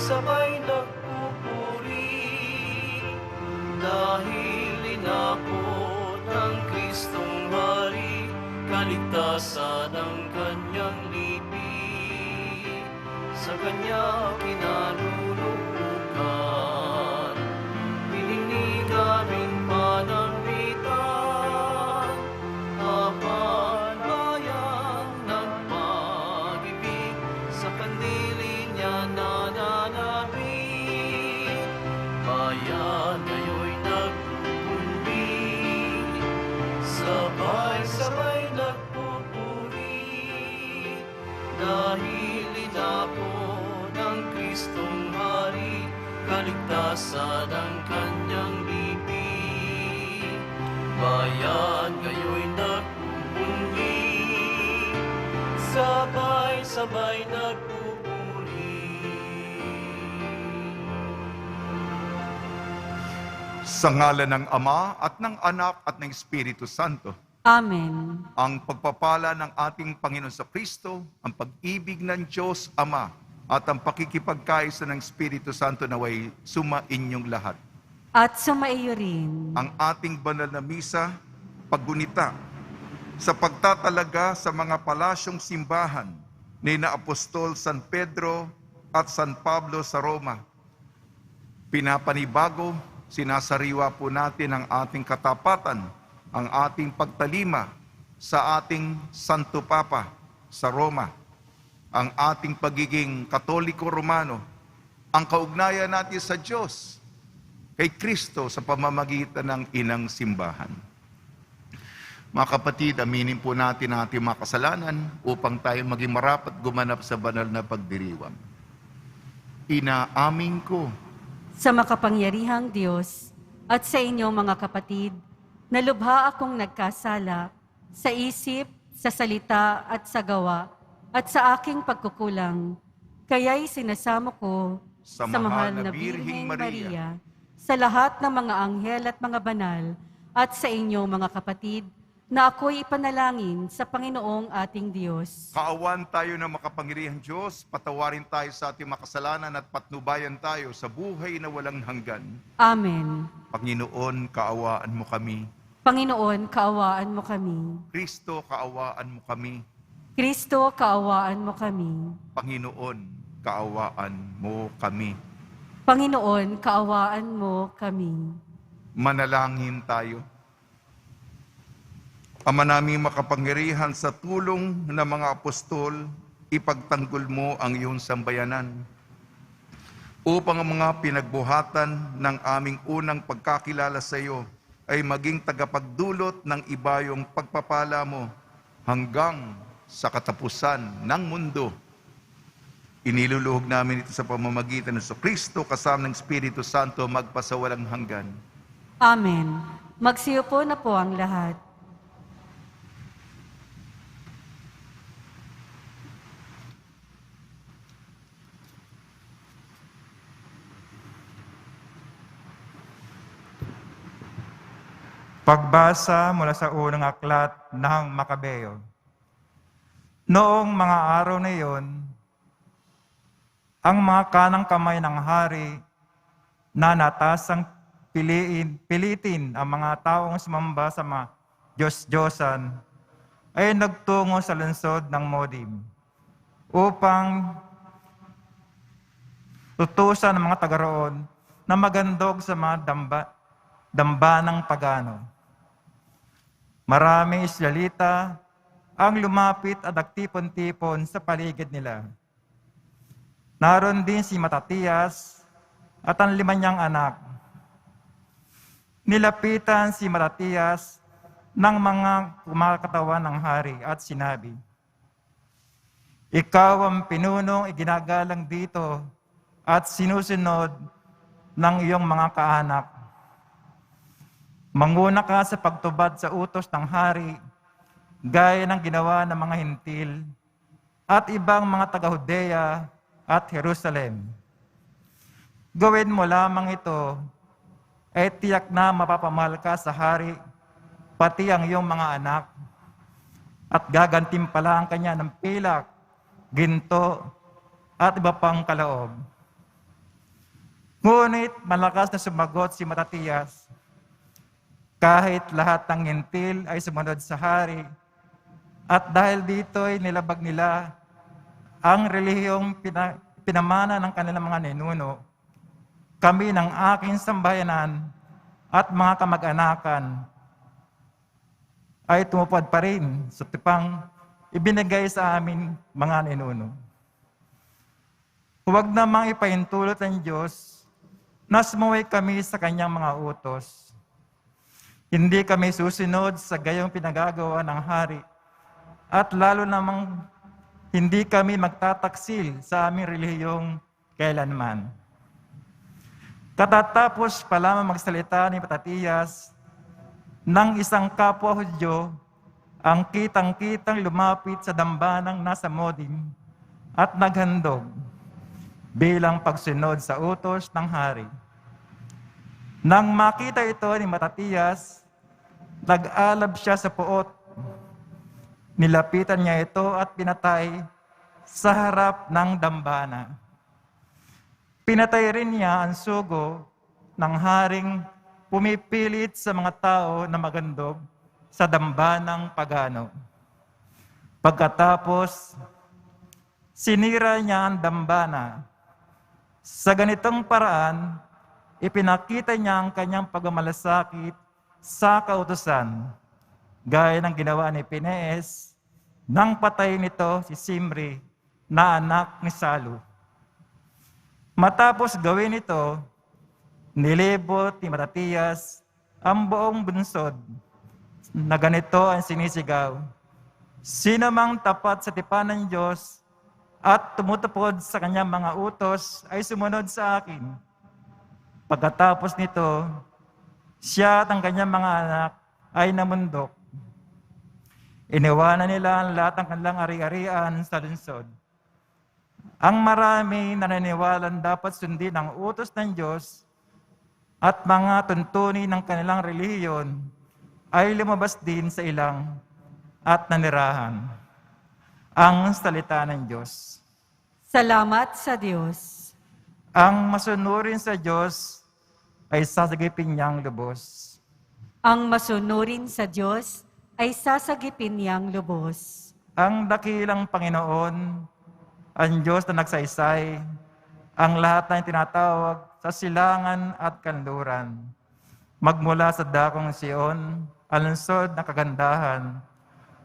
sabay nagpupuri, dahil inako ng Kristong Hari, kaligtasan ng kanyang lipi, sa kanya kinalulubukan, pininig aming pananglitan, habang bayan ng pag-ibig, sa kandili niya nananabik, bayan ngayon nagpupuri, sabay-sabay nagpupuri, dahil inako ng Kristong Hari, kaligtasan ng kanyang lipi, bayan ngayon nagpupuri, sabay-sabay nagpupuri. Sa ngalan ng Ama at ng Anak at ng Espiritu Santo. Amen. Ang pagpapala ng ating Panginoon sa Kristo, ang pag-ibig ng Diyos Ama, at ang pakikipagkaisa ng Espiritu Santo naway sumainyong lahat. At sumaiyo rin. Ang ating banal na misa, paggunita, sa pagtatalaga sa mga palasyong simbahan ni na Apostol San Pedro at San Pablo sa Roma. Pinapanibago, sinasariwa po natin ang ating katapatan, ang ating pagtalima sa ating Santo Papa sa Roma, ang ating pagiging Katoliko Romano, ang kaugnayan natin sa Diyos, kay Kristo sa pamamagitan ng inang simbahan. Mga kapatid, aminin po natin ang ating mga kasalanan upang tayo maging marapat gumanap sa banal na pagdiriwang. Inaamin ko Sa makapangyarihang Diyos at sa inyong mga kapatid, na lubha akong nagkasala sa isip, sa salita at sa gawa, at sa aking pagkukulang. Kaya'y sinasamo ko sa mahal na Birheng Maria, sa lahat ng mga anghel at mga banal, at sa inyong mga kapatid, na ako'y ipanalangin sa Panginoong ating Diyos. kaawan tayo ng makapangyarihang Diyos, patawarin tayo sa ating makasalanan at patnubayan tayo sa buhay na walang hanggan. Amen. Panginoon, kaawaan mo kami. Panginoon, kaawaan mo kami. Kristo, kaawaan mo kami. Kristo, kaawaan mo kami. Panginoon, kaawaan mo kami. Panginoon, kaawaan mo kami. Manalangin tayo. Ama naming makapangyarihan, sa tulong ng mga apostol, ipagtanggol mo ang iyong sambayanan upang ang mga pinagbuhatan ng aming unang pagkakilala sa iyo ay maging tagapagdulot ng ibayong pagpapala mo hanggang sa katapusan ng mundo. Iniluluhog namin ito sa pamamagitan ng Kristo kasama ng Espiritu Santo magpasawalang hanggan. Amen. Magsiupo na po ang lahat. Pagbasa mula sa unang aklat ng Makabeo. Noong mga araw na iyon, ang mga kanang kamay ng hari na natasang pilitin ang mga taong sumamba sa mga Diyos-Diyosan ay nagtungo sa lungsod ng Modim upang tutusan ang mga taga roon na magandog sa mga dambanang pagano. Maraming Israelita ang lumapit at nagtipon-tipon sa paligid nila. Naroon din si Matatias at ang 5 niyang anak. Nilapitan si Matatias ng mga kumakatawan ng hari at sinabi, "Ikaw ang pinunong iginagalang dito at sinusunod ng iyong mga kaanak. Manguna ka sa pagtubad sa utos ng hari, gaya ng ginawa ng mga Hintil at ibang mga taga-Judea at Jerusalem. Gawin mo lamang ito, ay tiyak na mapapamahal ka sa hari, pati ang iyong mga anak, at gagantimpala ang kanya ng pilak, ginto, at iba pang kalaob. Ngunit malakas na sumagot si Matatias, kahit lahat ng ngentil ay sumunod sa hari, at dahil dito ay nilabag nila ang relihiyong pinamana ng kanilang mga ninuno, kami ng aking sambayanan at mga kamag-anakan ay tumupad pa rin sa tipang ibinigay sa amin mga ninuno. Huwag namang ipahintulot ng Diyos na sumuway kami sa kanyang mga utos. Hindi kami susunod sa gayong pinagagawa ng hari, at lalo namang hindi kami magtataksil sa aming relihiyong kailanman. Katatapos pa lamang magsalita ni Matatias, ng isang kapwa Hudyo ang kitang-kitang lumapit sa dambanang nasa modim at naghandog bilang pagsunod sa utos ng hari. Nang makita ito ni Matatias, nag-alab siya sa puot. Nilapitan niya ito at pinatay sa harap ng dambana. Pinatay rin niya ang sugo ng haring pumipilit sa mga tao na magandog sa dambanang pagano. Pagkatapos, sinira niya ang dambana. Sa ganitong paraan, ipinakita niya ang kanyang pagmamalasakit sa kautusan, gaya ng ginawa ni Pinees nang patay nito si Simri na anak ni Salu. Matapos gawin ito, nilibot ni Matatias ang buong bunsod na ganito ang sinisigaw, "Sino mang tapat sa tipan ng Diyos at tumutupod sa kanyang mga utos ay sumunod sa akin." Pagkatapos nito, siya at ang kanyang mga anak ay namundok. Iniwanan nila ang lahat ng kanilang ari-arian sa lungsod. Ang marami na naniniwalang dapat sundin ang utos ng Diyos at mga tuntunin ng kanilang relihiyon ay lumabas din sa ilang at nanirahan. Ang salita ng Diyos. Salamat sa Diyos. Ang masunurin sa Diyos ay sasagipin niyang lubos. Ang masunurin sa Diyos ay sasagipin niyang lubos. Ang dakilang Panginoon, ang Diyos na nagsaysay, ang lahat na tinatawag sa silangan at kanluran. Magmula sa dakong Sion, ang lungsod na kagandahan,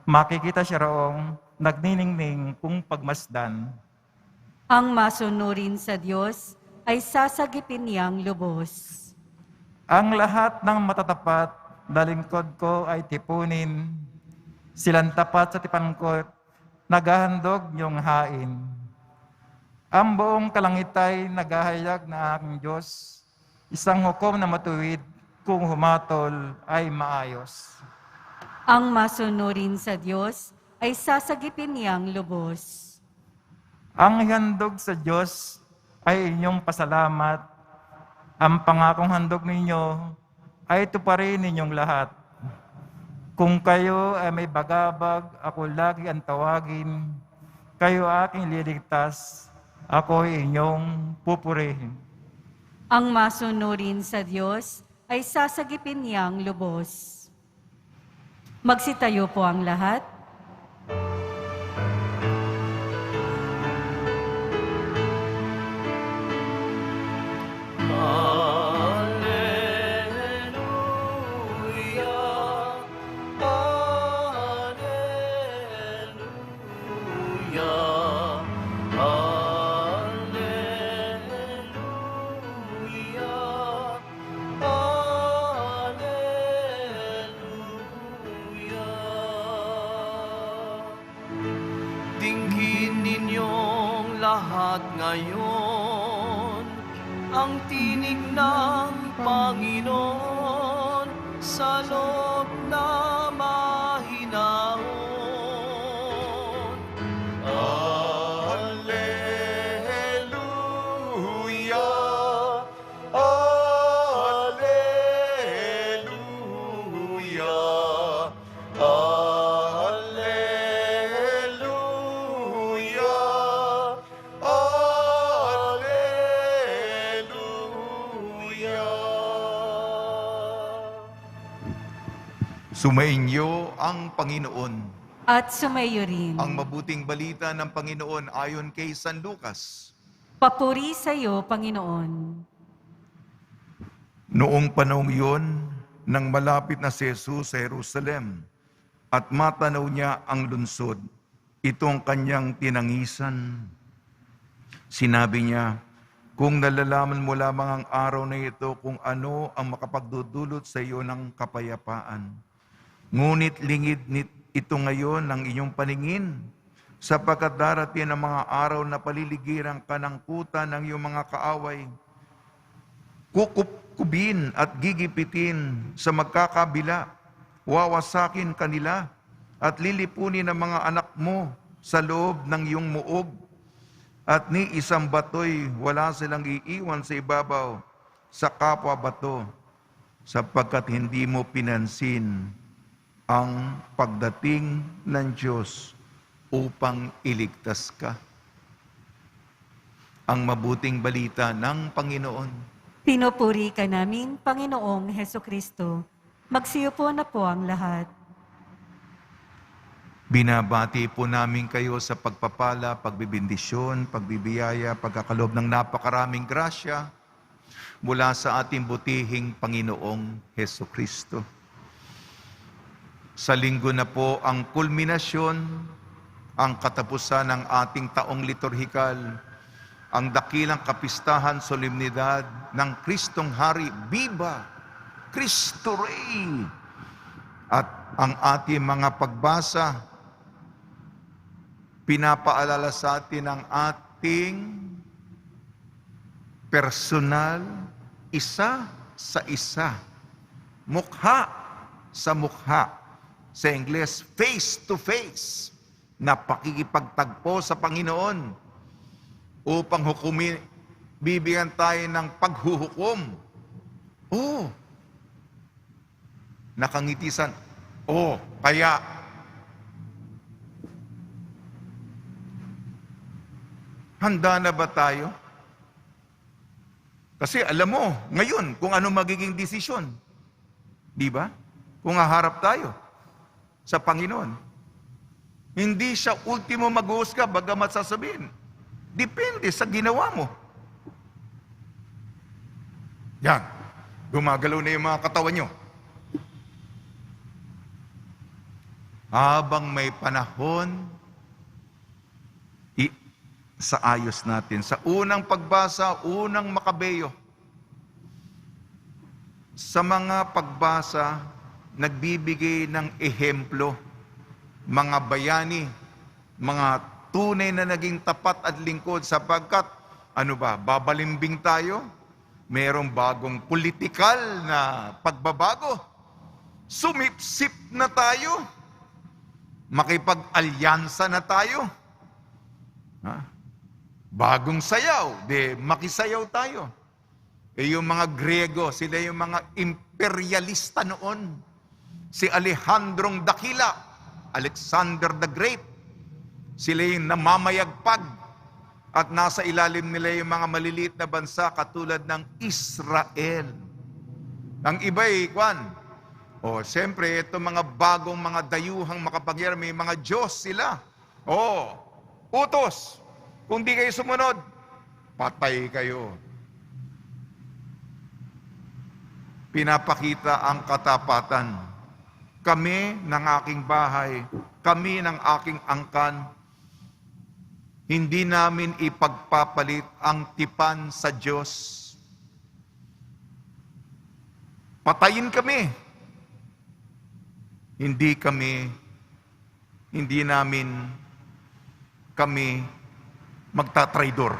makikita siya roong nagniningning kung pagmasdan. Ang masunurin sa Diyos ay sasagipin niyang lubos. Ang lahat ng matatapat na lingkod ko ay tipunin. Silang tapat sa tipan ko, naghahandog niyong hain. Ang buong kalangitay naghahayag na aking Diyos, isang hukom na matuwid, kung humatol ay maayos. Ang masunurin sa Diyos ay sasagipin niyang lubos. Ang handog sa Diyos ay inyong pasalamat. Ang pangakong handog ninyo ay tuparin ninyong lahat. Kung kayo ay may bagabag, ako lagi ang tawagin. Kayo aking liligtas, ako inyong pupurihin. Ang masunurin sa Diyos ay sasagipin niyang lubos. Magsitayo po ang lahat. Dinggin ninyong lahat ngayon ang tinig ng Panginoon sa loob na mahinahon. Alleluia, Alleluia, Alleluia, Alleluia. Sumainyo ang Panginoon. At sumayo rin. Ang mabuting balita ng Panginoon ayon kay San Lucas. Papuri sa iyo, Panginoon. Noong panahong iyon, nang malapit na si Jesus sa Jerusalem at matanaw niya ang lungsod, ito ang kanyang tinangisan. Sinabi niya, kung nalalaman mo lamang ang araw na ito kung ano ang makapagdudulot sa iyo ng kapayapaan. Ngunit lingid ito ngayon ng inyong paningin, sapagkat darating ang mga araw na paliligiran ka ng kuta ng iyong mga kaaway, kukupkubin at gigipitin sa magkakabila, wawasakin kanila, at lilipunin ang mga anak mo sa loob ng iyong muog, at ni isang bato'y wala silang iiwan sa ibabaw sa kapwa bato, sapagkat hindi mo pinansin ang pagdating ng Diyos upang iligtas ka. Ang mabuting balita ng Panginoon. Pinupuri ka namin, Panginoong Hesukristo. Magsiupo na po ang lahat. Binabati po namin kayo sa pagpapala, pagbibindisyon, pagbibiyaya, pagkakalob ng napakaraming grasya mula sa ating butihing Panginoong Hesukristo. Sa linggo na po ang kulminasyon, ang katapusan ng ating taong liturhikal, ang dakilang kapistahan, solemnidad ng Kristong Hari, Viva Cristo Rey! At ang ating mga pagbasa, pinapaalala sa atin ang ating personal, isa sa isa, mukha sa mukha, sa Ingles, face to face, na pakikipagtagpo sa Panginoon upang bibigyan tayo ng paghuhukom. Oh, nakangitisan. Oh, kaya handa na ba tayo? Kasi alam mo, ngayon, kung ano magiging desisyon. Di ba? Kung haharap tayo sa Panginoon. Hindi siya ultimo mag-uusga, bagamat sasabihin. Depende sa ginawa mo. Yan. Gumagalaw na yung mga katawan nyo. Habang may panahon, sa ayos natin. Sa unang pagbasa, unang Makabeyo. Sa mga pagbasa, nagbibigay ng ehemplo, mga bayani, mga tunay na naging tapat at lingkod sapagkat, babalimbing tayo? Merong bagong politikal na pagbabago. Sumipsip na tayo. Makipag-alyansa na tayo. Bagong sayaw, makisayaw tayo. Yung mga Grego, sila yung mga imperialista noon. Si Alejandrong Dakila, Alexander the Great, sila yung namamayagpag at nasa ilalim nila yung mga maliliit na bansa katulad ng Israel. Ang iba'y, siyempre, ito mga bagong mga dayuhang makapangyarihan, may mga Diyos sila. Utos. Kung di kayo sumunod, patay kayo. Pinapakita ang katapatan. Kami ng aking bahay, kami ng aking angkan, hindi namin ipagpapalit ang tipan sa Diyos. Patayin kami. Hindi namin kami magtatraidor.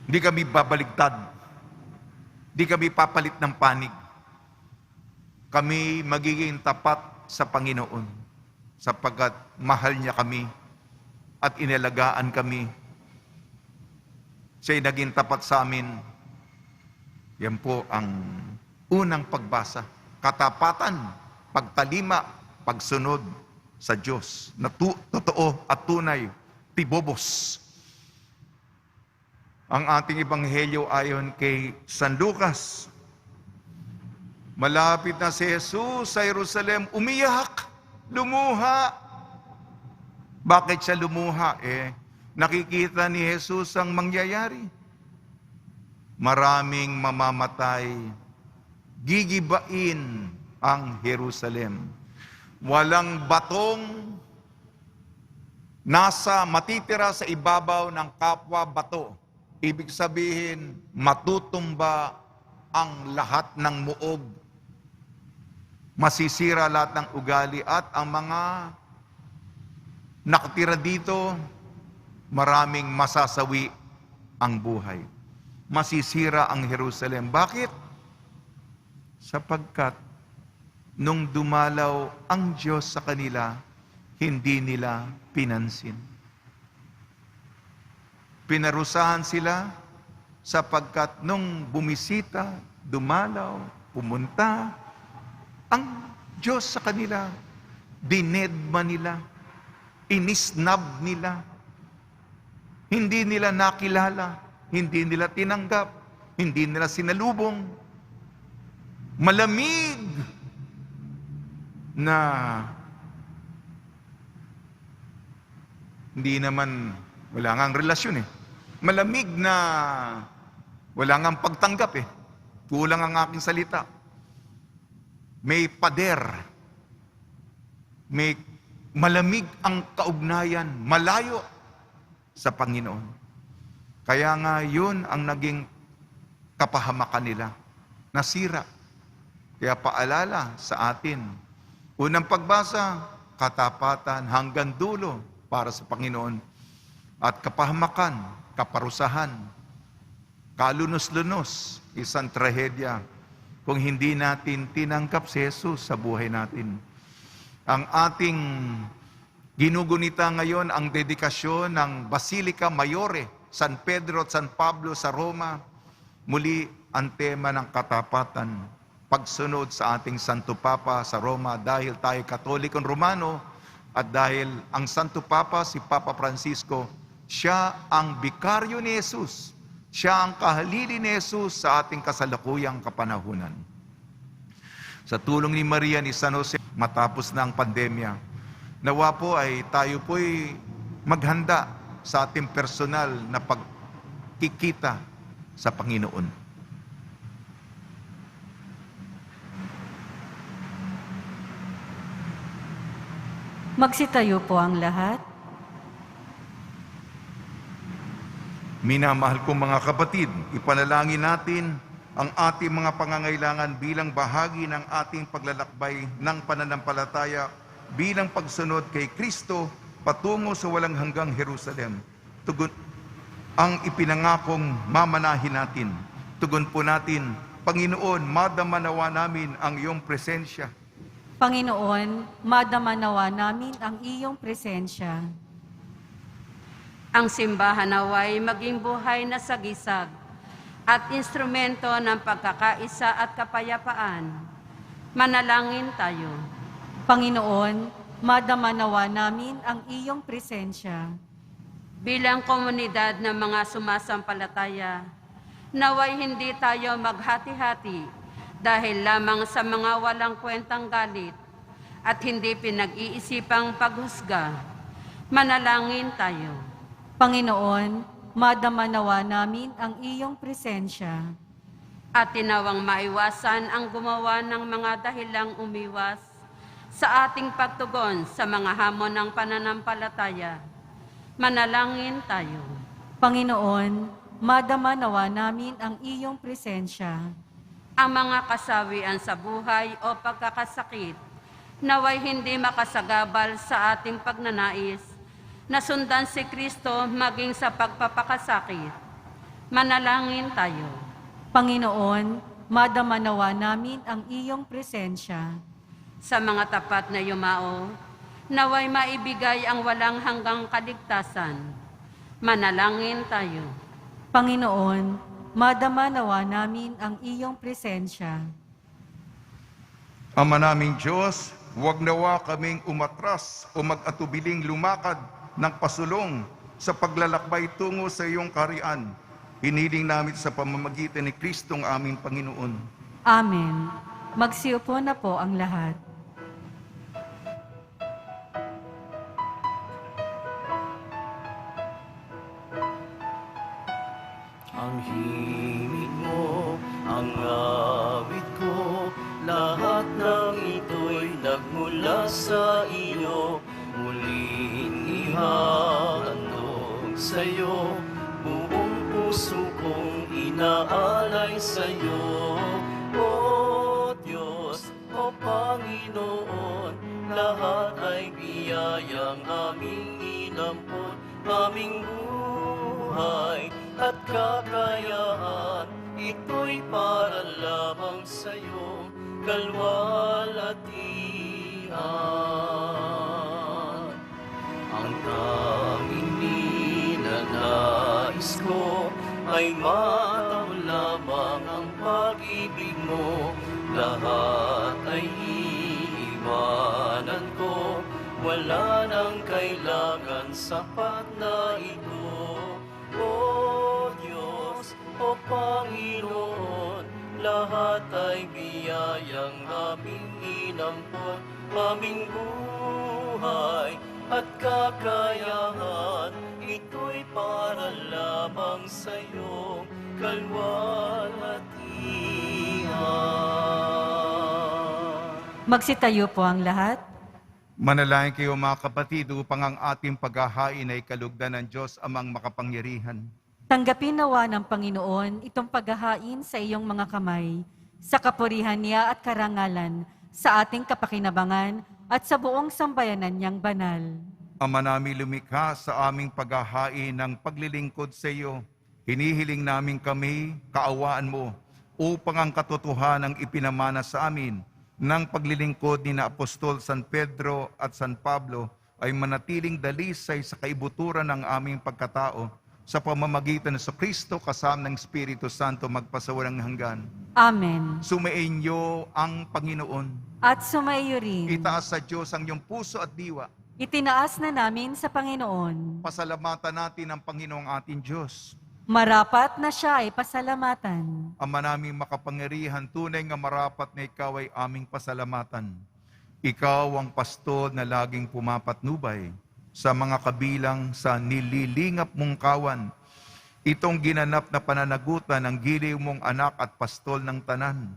Hindi kami babaligtad. Hindi kami papalit ng panig. Kami magiging tapat sa Panginoon sapagkat mahal niya kami at inalagaan kami. Siya'y naging tapat sa amin. Yan po ang unang pagbasa. Katapatan, pagtalima, pagsunod sa Diyos na totoo at tunay, tibobos. Ang ating ebanghelyo ayon kay San Lucas. Malapit na si Jesus sa Jerusalem, umiyak, lumuha. Bakit siya lumuha? Nakikita ni Jesus ang mangyayari. Maraming mamamatay, gigibain ang Jerusalem. Walang batong matitira sa ibabaw ng kapwa bato. Ibig sabihin, matutumba ang lahat ng muog. Masisira lahat ng ugali at ang mga nakatira dito, maraming masasawi ang buhay. Masisira ang Jerusalem. Bakit? Sapagkat nung dumalaw ang Diyos sa kanila, hindi nila pinansin. Pinarusahan sila sapagkat nung bumisita, dumalaw, pumunta, ang Diyos sa kanila, dinedma nila, inisnab nila, hindi nila nakilala, hindi nila tinanggap, hindi nila sinalubong. Malamig na hindi naman, wala ngang relasyon Malamig na wala ngang pagtanggap Kulang ang aking salita. May pader. May malamig ang kaugnayan, malayo sa Panginoon. Kaya nga yun ang naging kapahamakan nila. Nasira. Kaya paalala sa atin. Unang pagbasa, katapatan hanggang dulo para sa Panginoon. At kapahamakan, kaparusahan, kalunos-lunos, isang trahedya kung hindi natin tinanggap si Jesus sa buhay natin. Ang ating ginugunita ngayon ang dedikasyon ng Basilica Mayore, San Pedro at San Pablo sa Roma. Muli ang tema ng katapatan, pagsunod sa ating Santo Papa sa Roma dahil tayo Katolikong Romano at dahil ang Santo Papa, si Papa Francisco, siya ang bikaryo ni Jesus. Siya ang kahalili ni Jesus sa ating kasalukuyang kapanahunan. Sa tulong ni Maria ni San Jose, matapos na ang pandemya, nawa po ay tayo po'y maghanda sa ating personal na pagkikita sa Panginoon. Magsitayo po ang lahat. Minamahal kong mga kapatid, ipanalangin natin ang ating mga pangangailangan bilang bahagi ng ating paglalakbay ng pananampalataya bilang pagsunod kay Kristo patungo sa walang hanggang Jerusalem. Tugon ang ipinangakong mamanahin natin. Tugon po natin, Panginoon, madama nawa namin ang iyong presensya. Panginoon, madama nawa namin ang iyong presensya. Ang simbahan naway maging buhay na sagisag at instrumento ng pagkakaisa at kapayapaan. Manalangin tayo. Panginoon, madama nawa namin ang iyong presensya. Bilang komunidad ng mga sumasampalataya, naway hindi tayo maghati-hati dahil lamang sa mga walang kwentang galit at hindi pinag-iisipang paghusga. Manalangin tayo. Panginoon, madama nawa namin ang iyong presensya. At tinawang maiwasan ang gumawa ng mga dahilang umiwas sa ating pagtugon sa mga hamon ng pananampalataya. Manalangin tayo. Panginoon, madama nawa namin ang iyong presensya. Ang mga kasawian sa buhay o pagkakasakit, naway hindi makasagabal sa ating pagnanais na sundan si Kristo maging sa pagpapakasakit. Manalangin tayo. Panginoon, madama nawa namin ang iyong presensya. Sa mga tapat na yumao, naway maibigay ang walang hanggang kaligtasan. Manalangin tayo. Panginoon, madama nawa namin ang iyong presensya. Ama naming Diyos, huwag nawa kaming umatras o mag-atubiling lumakad ng pasulong sa paglalakbay tungo sa iyong kaharian. Hiniling namin sa pamamagitan ni Kristong aming Panginoon. Amen. Magsiupo na po ang lahat. Ang himig mo, ang awit ko, lahat ng ito'y nagmula sa iyo. Muling ihahandog sa'yo, buong puso kong inaalay sa'yo. O Diyos, o Panginoon, lahat ay biyayang aming inampon, aming buhay at kakayahan, ito'y para lamang sa'yo, kalwalhatian. Ang tanging ninanais ko ay matamo lamang ang pag-ibig mo, lahat ay iiwanan ko, wala nang kailangan, sapat na ito. O Diyos, o Panginoon, lahat ay biyayang aming inampon, aming buhay at kakayahan, ito'y para lamang sa'yo, kalwalhatian. Magsitayo po ang lahat. Manalangin kayo mga kapatid upang ang ating paghahain ay kalugdan ng Diyos amang makapangyarihan. Tanggapin nawa ng Panginoon itong paghahain sa iyong mga kamay, sa kapurihan niya at karangalan, sa ating kapakinabangan at sa buong sambayanan niyang banal. Ama namin lumikha sa aming paghahain ng paglilingkod sa iyo, hinihiling namin kami, kaawaan mo, upang ang katotohanan ipinamana sa amin ng paglilingkod ni na Apostol San Pedro at San Pablo ay manatiling dalisay sa kaibuturan ng aming pagkatao sa pamamagitan ng Kristo kasama ng Espiritu Santo magpasawalang hanggan. Amen. Sumainyo ang Panginoon. At sumaiyo rin. Itaas sa Diyos ang iyong puso at diwa. Itinaas na namin sa Panginoon. Pasalamatan natin ang Panginoong ating Diyos. Marapat na siya ay pasalamatan. Ama naming makapangyarihan, tunay nga marapat na ikaw ay aming pasalamatan. Ikaw ang pastol na laging pumapatnubay sa mga kabilang sa nililingap mong kawan. Itong ginanap na pananagutan ng giliw mong anak at pastol ng tanan.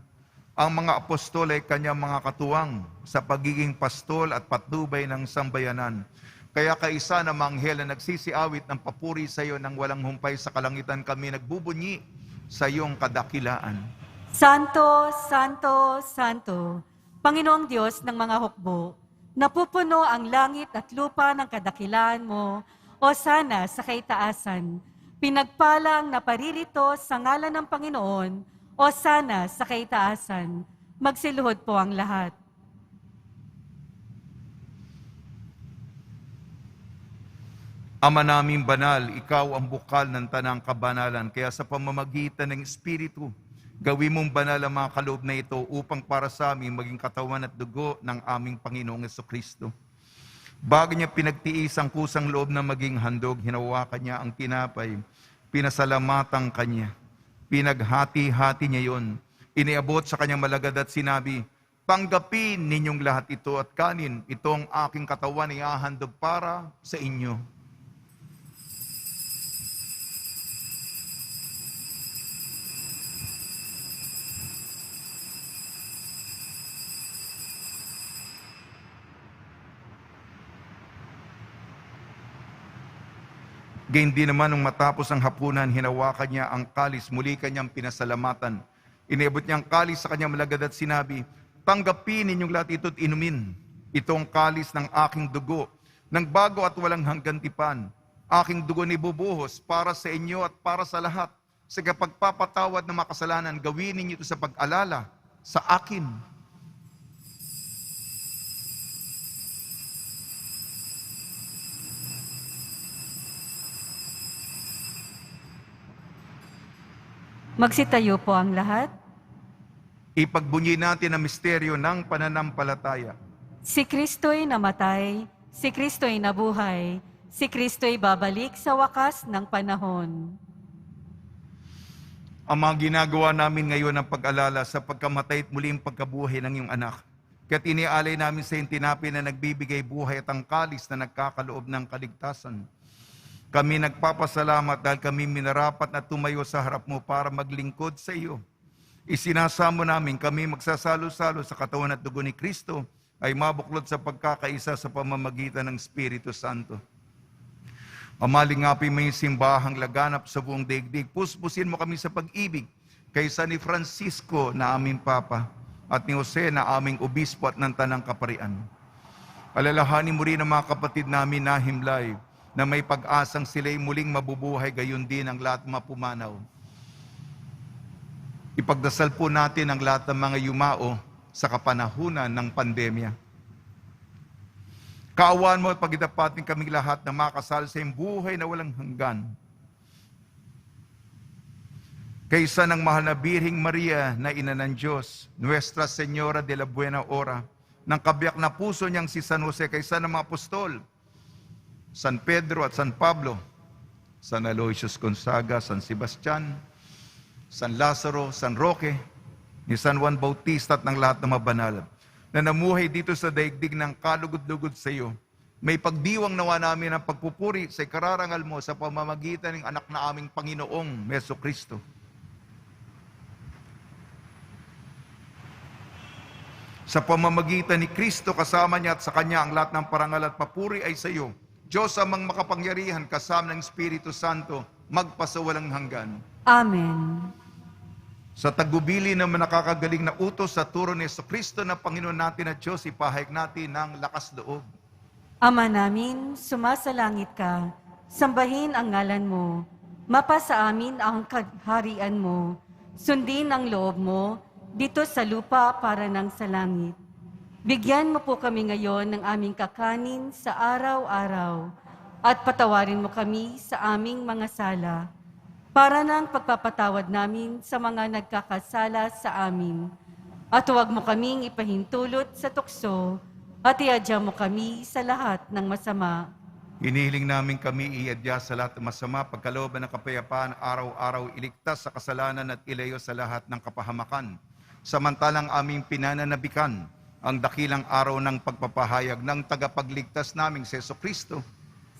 Ang mga apostol ay kanyang mga katuwang sa pagiging pastol at patnubay ng sambayanan. Kaya kaisa na manghel na nagsisiawit ng papuri sa iyo nang walang humpay sa kalangitan, kami nagbubunyi sa iyong kadakilaan. Santo, Santo, Santo, Panginoong Diyos ng mga hukbo, napupuno ang langit at lupa ng kadakilaan mo, o sana sa kaitaasan. Pinagpala ang naparirito sa ngalan ng Panginoon, o sana sa kaitaasan. Magsiluhod po ang lahat. Ama naming banal, ikaw ang bukal ng tanang kabanalan. Kaya sa pamamagitan ng Espiritu, gawin mong banal ang mga kaloob na ito upang para sa amin maging katawan at dugo ng aming Panginoong Jesucristo. Bago niya pinagtiis ang kusang loob na maging handog, hinawakan niya ang tinapay, pinasalamatan kanya, pinaghati-hati niya yon, iniabot sa kanyang malagad at sinabi, tanggapin ninyong lahat ito at kanin, itong aking katawan ay ihahandog para sa inyo. Gayon din naman nung matapos ang hapunan, hinawakan niya ang kalis, muli kanyang pinasalamatan. Iniabot niya ang kalis sa kanyang malagad at sinabi, tanggapin ninyong lahat ito at inumin. Ito ang kalis ng aking dugo, ng bago at walang hanggantipan. Aking dugo ni bubuhos para sa inyo at para sa lahat. Sa kapagpapatawad ng mga kasalanan, gawin ninyo ito sa pag-alala sa akin. Magsitayo po ang lahat. Ipagbunyi natin ang misteryo ng pananampalataya. Si Kristo'y namatay, si Kristo'y nabuhay, si Kristo'y babalik sa wakas ng panahon. ang mga ginagawa namin ngayon ng pag-alala sa pagkamatay at muling pagkabuhay ng iyong anak. Kaya't inialay namin sa iyong tinapay na nagbibigay buhay at ang kalis na nagkakaloob ng kaligtasan. Kami nagpapasalamat dahil kami minarapat na tumayo sa harap mo para maglingkod sa iyo. Isinasamo namin kami magsasalo-salo sa katawan at dugo ni Kristo ay mabuklod sa pagkakaisa sa pamamagitan ng Espiritu Santo. Amalingapi may simbahang laganap sa buong daigdig. Puspusin mo kami sa pag-ibig kaysa ni Francisco na aming Papa at ni Jose na aming Obispo at ng Tanang Kaparian. Alalahanin mo rin ang mga kapatid namin na himlay na may pag-asang sila'y muling mabubuhay, gayon din ang lahat mapumanaw. Ipagdasal po natin ang lahat ng mga yumao sa kapanahunan ng pandemya. Kaawaan mo at pagitapatin kaming lahat na makasal sa iyong buhay na walang hanggan. Kaysa ng mahal na Birhing Maria na ina ng Diyos, Nuestra Señora de la Buena Hora, ng kabiyak na puso niyang si San Jose, kaysa ng mga apostol, San Pedro at San Pablo, San Aloysius Gonzaga, San Sebastian, San Lazaro, San Roque, ni San Juan Bautista at ng lahat ng mabanal na namuhay dito sa daigdig ng kalugod-lugod sa iyo. May pagdiwang nawa namin ang pagpupuri sa ikararangal mo sa pamamagitan ng anak na aming Panginoong Meso Kristo. Sa pamamagitan ni Kristo, kasama niya at sa Kanya ang lahat ng parangal at papuri ay sa iyo. Diyos amang makapangyarihan, kasama ng Espiritu Santo, magpasawalang hanggan. Amen. Sa tagubili ng nakakagaling na utos sa turo ni Jesucristo na Panginoon natin at Diyos, ipahayag natin ng lakas loob. Ama namin, sumasalangit ka, sambahin ang ngalan mo, mapasa amin ang kaharian mo, sundin ang loob mo, dito sa lupa para ng sa langit. Bigyan mo po kami ngayon ng aming kakanin sa araw-araw, at patawarin mo kami sa aming mga sala, para ng pagpapatawad namin sa mga nagkakasala sa amin. At huwag mo kaming ipahintulot sa tukso, at iadya mo kami sa lahat ng masama. Hinihiling namin kami iadya sa lahat ng masama, pagkalooban ng kapayapaan, araw-araw iligtas sa kasalanan at ilayo sa lahat ng kapahamakan. Samantalang aming pinananabikan ang dakilang araw ng pagpapahayag ng tagapagligtas naming si Jesucristo.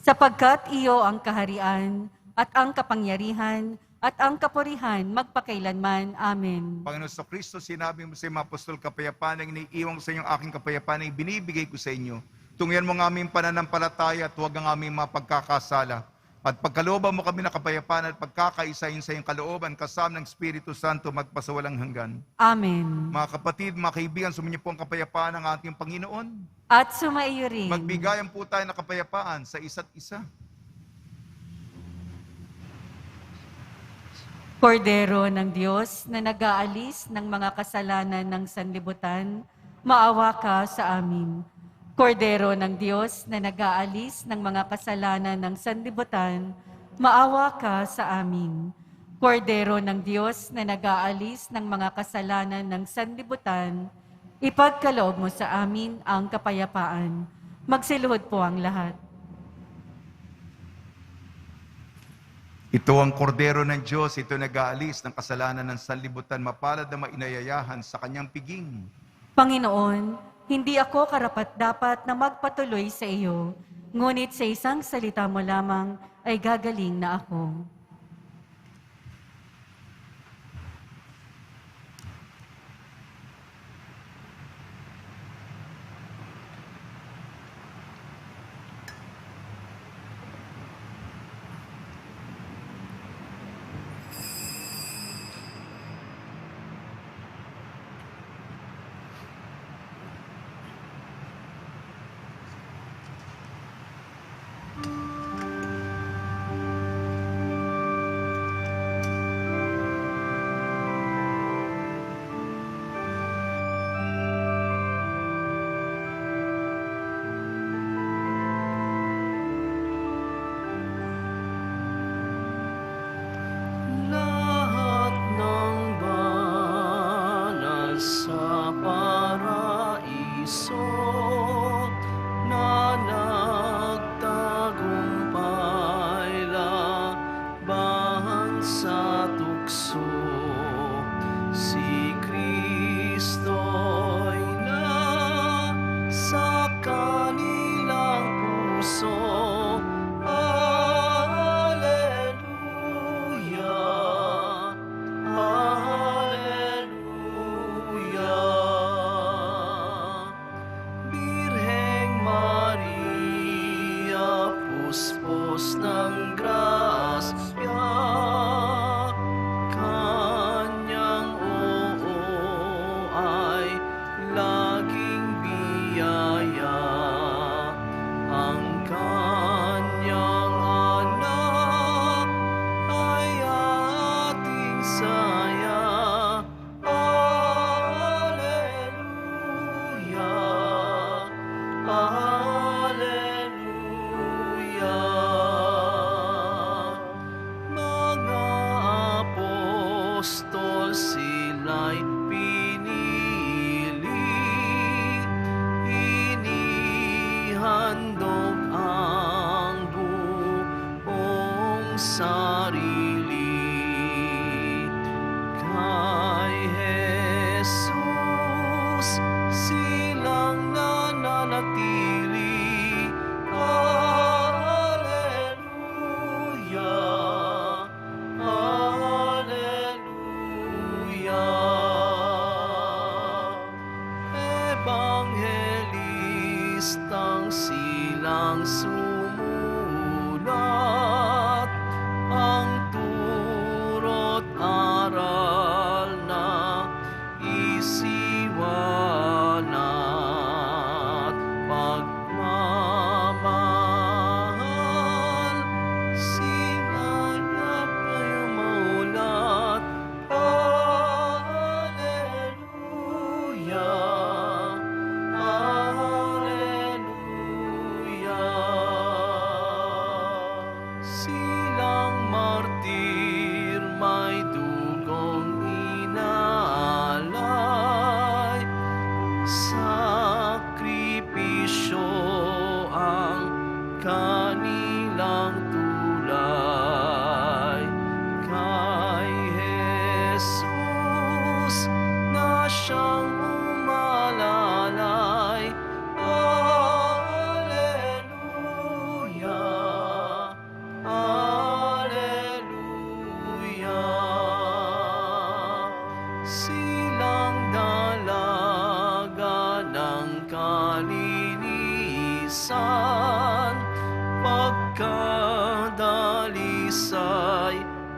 Sapagkat iyo ang kaharian, at ang kapangyarihan, at ang kapurihan, magpakailanman. Amen. Panginoon sa Kristo, sinabi mo sa mga apostol, kapayapaan ang iniiwang sa inyong aking kapayapaan ay binibigay ko sa inyo. Tungyan mo ang aming pananampalataya at huwag ang aming mapagkakasala. At pagkalooban mo kami na kapayapaan at pagkakaisahin sa iyong kalooban, kasama ng Espiritu Santo, magpasawalang hanggan. Amen. Mga kapatid, mga kaibigan, sumunyo po ang kapayapaan ng ating Panginoon. At sumaiyo rin. Magbigayan po tayo ng kapayapaan sa isa't isa. Kordero ng Diyos na nag-aalis ng mga kasalanan ng sanlibutan, maawa ka sa amin. Kordero ng Diyos na nag-aalis ng mga kasalanan ng sanlibutan, maawa ka sa amin. Kordero ng Diyos na nag-aalis ng mga kasalanan ng sanlibutan, ipagkaloob mo sa amin ang kapayapaan. Magsiluhod po ang lahat. Ito ang kordero ng Diyos, ito nag-aalis ng kasalanan ng sanlibutan, mapalad na mainayayahan sa kanyang piging. Panginoon, hindi ako karapat-dapat na magpatuloy sa iyo, ngunit sa isang salita mo lamang ay gagaling na ako. Lahat ng banal sa paraiso na nagtagumpay laban sa tukso.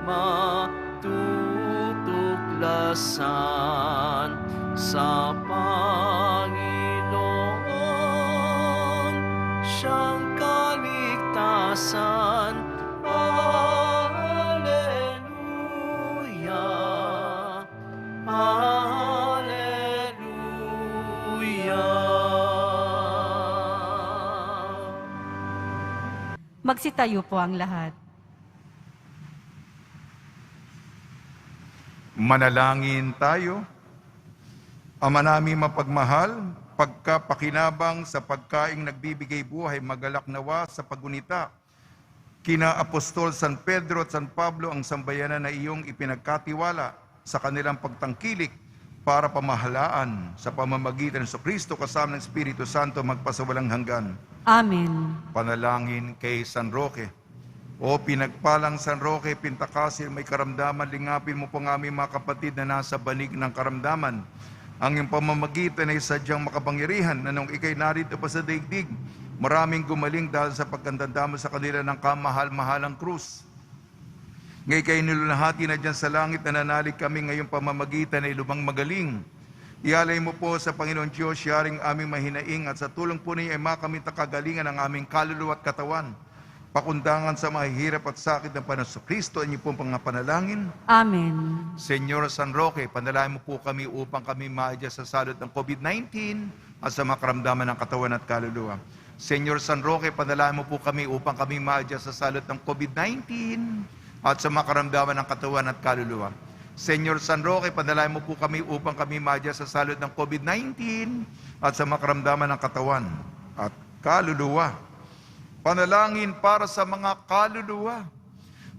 matutuklasan sa Panginoon, siyang kaligtasan. Alleluia, Alleluia. Magsitayo po ang lahat. Manalangin tayo. Ama namin mapagmahal, pagkapakinabang sa pagkaing nagbibigay buhay, magalak nawa sa pagunita kina Apostol San Pedro at San Pablo ang sambayanan na iyong ipinagkatiwala sa kanilang pagtangkilik para pamahalaan sa pamamagitan ng Kristo kasama ng Espiritu Santo magpasawalang hanggan. Amen. Panalangin kay San Roque. O pinagpalang San Roque, Pintakasil, may karamdaman, lingapin mo po ang aming mga kapatid na nasa banig ng karamdaman. Ang iyong pamamagitan ay sadyang makapangyarihan na nung ikay narito pa sa daigdig, maraming gumaling dahil sa pagkantanda mo sa kanila ng kamahal-mahalang krus. Ngayon kayo nilulahati na dyan sa langit na nanalig kami ngayong pamamagitan ay lubang magaling. Ialay mo po sa Panginoon Diyos, yaring aming mahinaing at sa tulong po niya ay makamit na kagalingan ng aming kaluluwa at katawan. Pakundangan sa mahihirap at sakit ng Panginoon Kristo, ang iyong pong panalangin. Amen. Senyor San Roque, panalangin mo po kami upang kami maadya sa salot ng COVID-19 at sa makaramdaman ng katawan at kaluluwa. Senyor San Roque, panalangin mo po kami upang kami maadya sa salot ng COVID-19 at sa makaramdaman ng katawan at kaluluwa. Senyor San Roque, panalangin mo po kami upang kami maadya sa salot ng COVID-19 at sa makaramdaman ng katawan at kaluluwa. Panalangin para sa mga kaluluwa.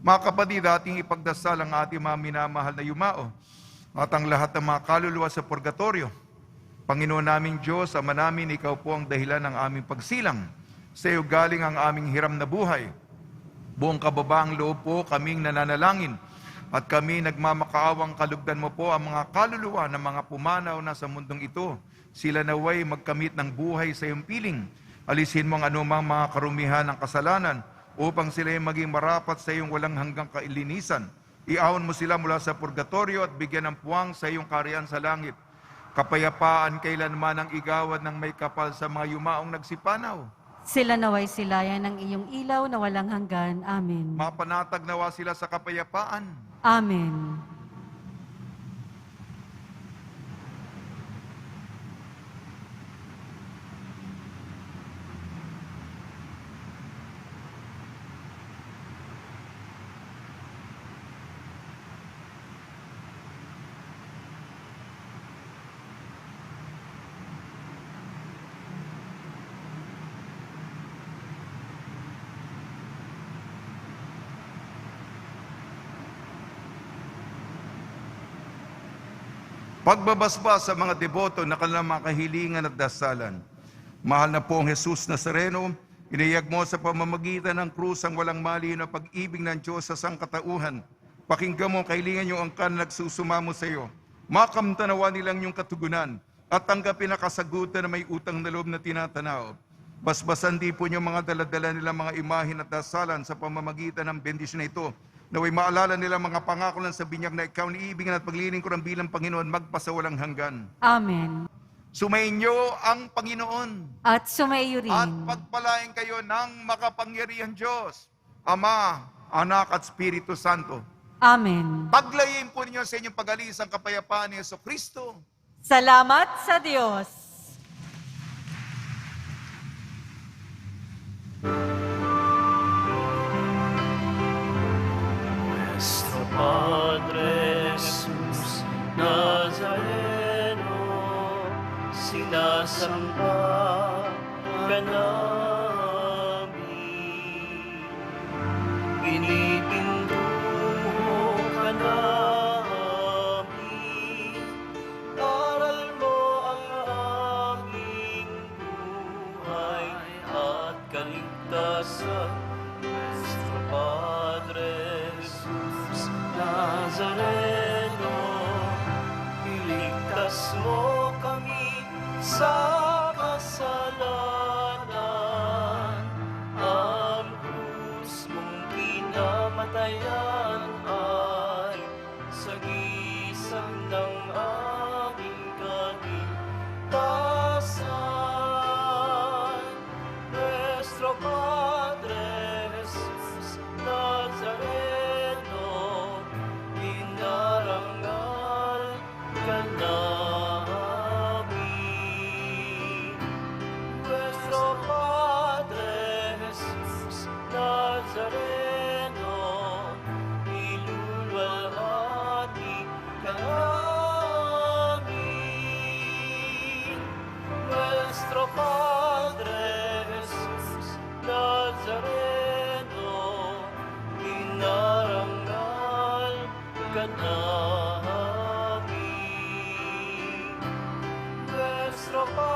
Mga kapatid, ating ipagdasal ang ating mga minamahal na yumao at ang lahat ng mga kaluluwa sa purgatorio. Panginoon naming Diyos, Ama namin, Ikaw po ang dahilan ng aming pagsilang. Sa iyo galing ang aming hiram na buhay. Buong kababaang loob po kaming nananalangin at kami nagmamakaawang kalugdan mo po ang mga kaluluwa ng mga pumanaw na sa mundong ito. Sila naway magkamit ng buhay sa iyong piling. Alisin mo ang anumang mga karumihan ng kasalanan upang sila ay maging marapat sa iyong walang hanggang kailinisan. Iahon mo sila mula sa purgatorio at bigyan ng puwang sa iyong kaharian sa langit. Kapayapaan kailanman ang igawad ng may kapal sa mga yumaong nagsipanaw. Sila naway silayan ng iyong ilaw na walang hanggan. Amen. Mapanatag nawa sila sa kapayapaan. Amen. Pagbabasbas sa mga deboto na kanilang mga kahilingan at dasalan. Mahal na pong Jesus Nazareno, iniyag mo sa pamamagitan ng krus ang walang mali na pag-ibig ng Diyos sa sangkatauhan. Pakinggan mo ang kahilingan niyong angkan na nagsusumamo sa iyo. Makamtanawa nilang yung katugunan at tanggapin na kasagutan na may utang na loob na tinatanaw. Basbasan di po niyo mga daladala nilang mga imahin at dasalan sa pamamagitan ng bendisyon na ito. Naway maalala nila mga pangako lang sa binyag na ikaw niibigin at paglilingkuran bilang Panginoon magpasawalang hanggan. Amen. Sumainyo ang Panginoon At sumayo rin. at pagpalain kayo ng makapangyarihan Diyos, Ama, Anak at Espiritu Santo. Amen. Paglayin po ninyo sa inyong pag-alis ang kapayapaan ni Jesucristo. Salamat sa Diyos. Nuestro Padre Jesus Nazareno, sinasamba ka namin. Pinipinduho ka namin. Aral mo ang aming buhay at kaligtasan. Nuestro Padre Jesus Nazareno, iligtas mo kami sa kasalanan. Ang krus mong kinamatayan nuestro Padre Jesús Nazareno, inarangal ka namin. Nuestro Padre